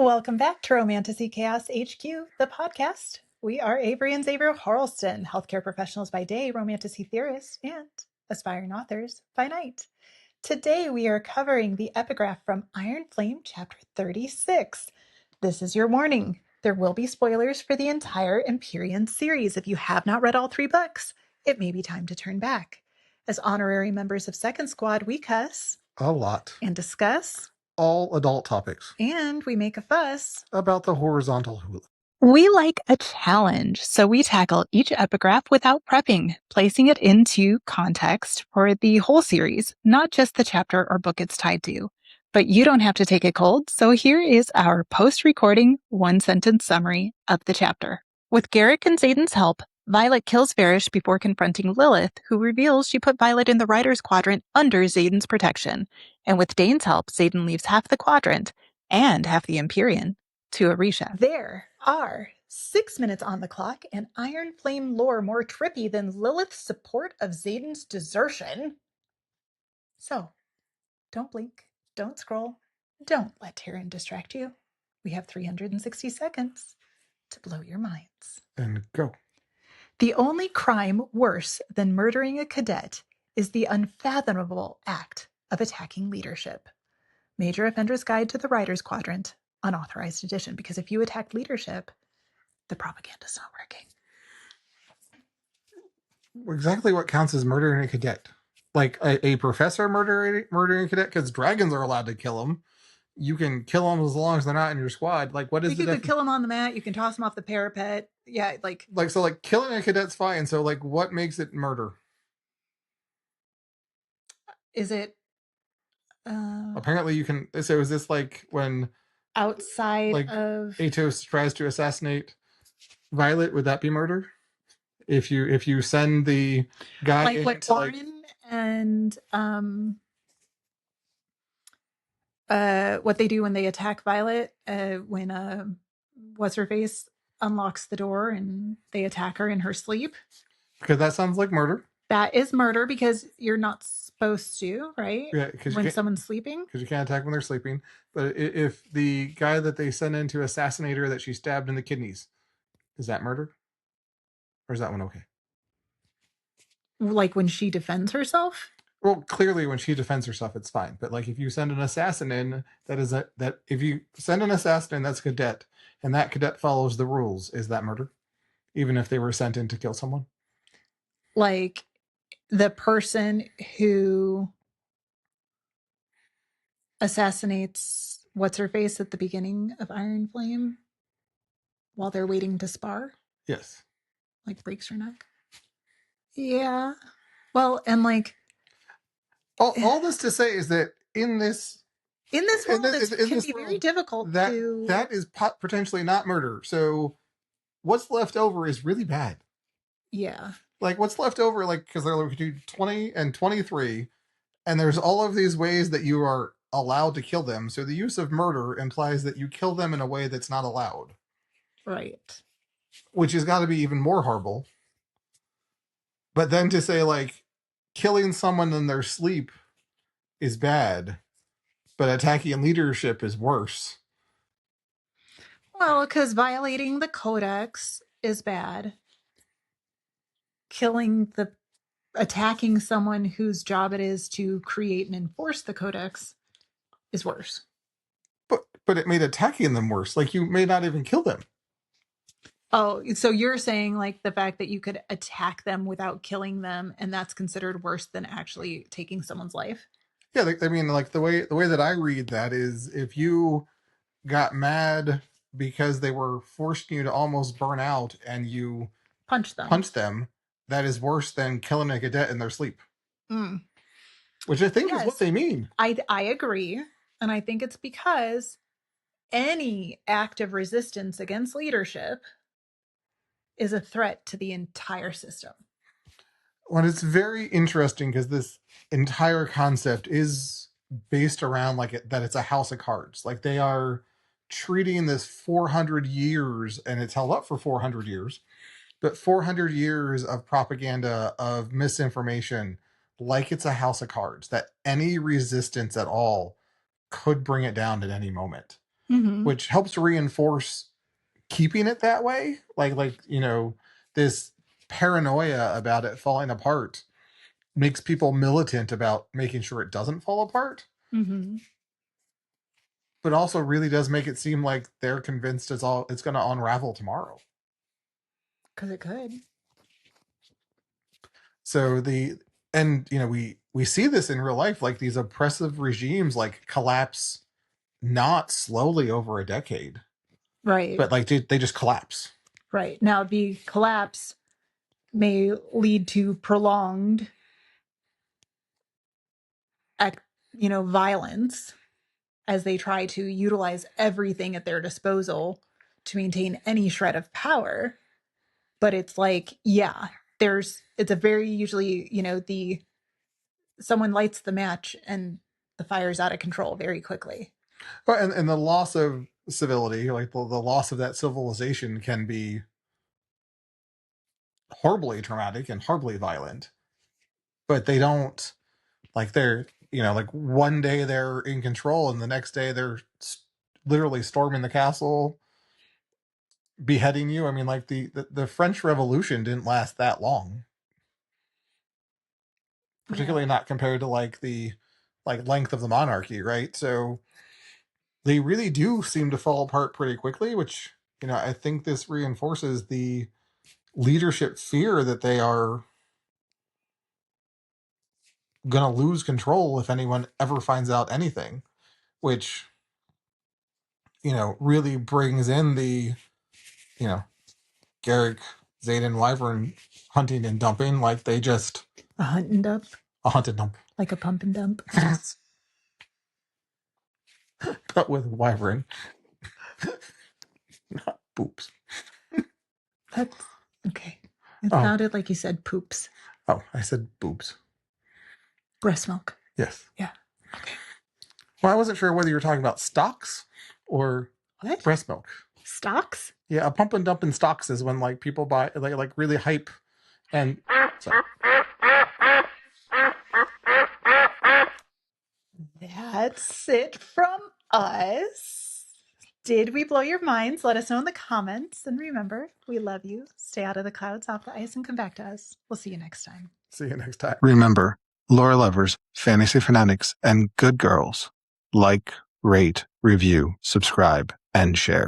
Welcome back to Romantasy Chaos HQ, the podcast. We are Avery and Xavier Harleston, healthcare professionals by day, romantasy theorists, and aspiring authors by night. Today we are covering the epigraph from Iron Flame, chapter 36. This is your warning. There will be spoilers for the entire Empyrean series. If you have not read all 3 books, it may be time to turn back. As honorary members of Second Squad, we cuss a lot and discuss all adult topics and we make a fuss about the horizontal hula. We like a challenge, so we tackle each epigraph without prepping, placing it into context for the whole series, not just the chapter or book it's tied to. But you don't have to take it cold, so here is our post-recording one-sentence summary of the chapter. With Garrick and Xaden's help, Violet kills Varish before confronting Lilith, who reveals she put Violet in the Riders Quadrant under Xaden's protection. And with Dane's help, Xaden leaves half the quadrant and half the Empyrean to Arisha. There are 6 minutes on the clock, and Iron Flame lore more trippy than Lilith's support of Xaden's desertion. So, don't blink, don't scroll, don't let Tyrion distract you. We have 360 seconds to blow your minds. And go. The only crime worse than murdering a cadet is the unfathomable act of attacking leadership. Major Afendra's Guide to the Riders Quadrant, Unauthorized Edition, because if you attack leadership, the propaganda's not working. Exactly what counts as murdering a cadet? Like a professor murdering a cadet? Because dragons are allowed to kill them. You can kill them as long as they're not in your squad. Like, what is You could kill them on the mat. You can toss them off the parapet. Yeah, so killing a cadet's fine. So, what makes it murder? Is it... Apparently you can... So is this when... outside of... Atos tries to assassinate Violet, would that be murder? If you send the guy in what Warren and what they do when they attack Violet, when what's her face unlocks the door and they attack her in her sleep. Because that sounds like murder. That is murder because you're not supposed to, right? Yeah, when someone's sleeping. Because you can't attack when they're sleeping. But if the guy that they send in to assassinate her that she stabbed in the kidneys, is that murder? Or is that one okay? Like when she defends herself? Well, clearly when she defends herself, it's fine. But if you send an assassin in, if you send an assassin in, that's a cadet, and that cadet follows the rules, is that murder? Even if they were sent in to kill someone? Like the person who assassinates what's her face at the beginning of Iron Flame while they're waiting to spar? Yes. Breaks her neck? Yeah. Well, and all this to say is that in this world, it can be very difficult that is potentially not murder. So what's left over is really bad. Yeah. What's left over, because they're looking to 20 and 23, and there's all of these ways that you are allowed to kill them. So the use of murder implies that you kill them in a way that's not allowed. Right. Which has got to be even more horrible. But then to say, killing someone in their sleep is bad, but attacking leadership is worse. Well, because violating the codex is bad. Attacking someone whose job it is to create and enforce the codex is worse. But it made attacking them worse. You may not even kill them. Oh, so you're saying the fact that you could attack them without killing them, and that's considered worse than actually taking someone's life? Yeah, I mean, the way that I read that is, if you got mad because they were forcing you to almost burn out and you punch them, that is worse than killing a cadet in their sleep. Which I think is what they mean. I agree. And I think it's because any act of resistance against leadership is a threat to the entire system. Well, it's very interesting because this entire concept is based around that it's a house of cards. They are treating this 400 years, and it's held up for 400 years, but 400 years of propaganda, of misinformation, like it's a house of cards, that any resistance at all could bring it down at any moment. which helps reinforce keeping it that way. Like this paranoia about it falling apart makes people militant about making sure it doesn't fall apart. But also really does make it seem like they're convinced it's going to unravel tomorrow. Because it could. So we see this in real life, like these oppressive regimes like collapse not slowly over a decade, right? But like they just collapse. Right. Now the collapse may lead to prolonged violence as they try to utilize everything at their disposal to maintain any shred of power. But it's like, yeah, it's a very usually, someone lights the match and the fire's out of control very quickly. And the loss of civility, like the loss of that civilization, can be horribly traumatic and horribly violent. But they don't, like, they're, like one day they're in control and the next day they're literally storming the castle, beheading you. I mean, like the French Revolution didn't last that long. Particularly not compared to like the length of the monarchy, right? So they really do seem to fall apart pretty quickly, which, I think this reinforces the leadership fear that they are going to lose control if anyone ever finds out anything, which, really brings in the, Garrick, Zayden, Wyvern hunting and dumping. Like they just... A hunt and dump? A hunt and dump. Like a pump and dump? But with Wyvern. Not poops. That's okay. It sounded like you said poops. Oh, I said boobs. Breast milk. Yes. Yeah. Okay. Well, I wasn't sure whether you were talking about stocks or what? Breast milk. Stocks? Yeah, a pump and dump in stocks is when like people buy like really hype and... Sorry. That's it from us. Did we blow your minds? Let us know in the comments. And remember, we love you. Stay out of the clouds, off the ice, and come back to us. We'll see you next time. See you next time. Remember, lore lovers, fantasy fanatics, and good girls, like, rate, review, subscribe, and share.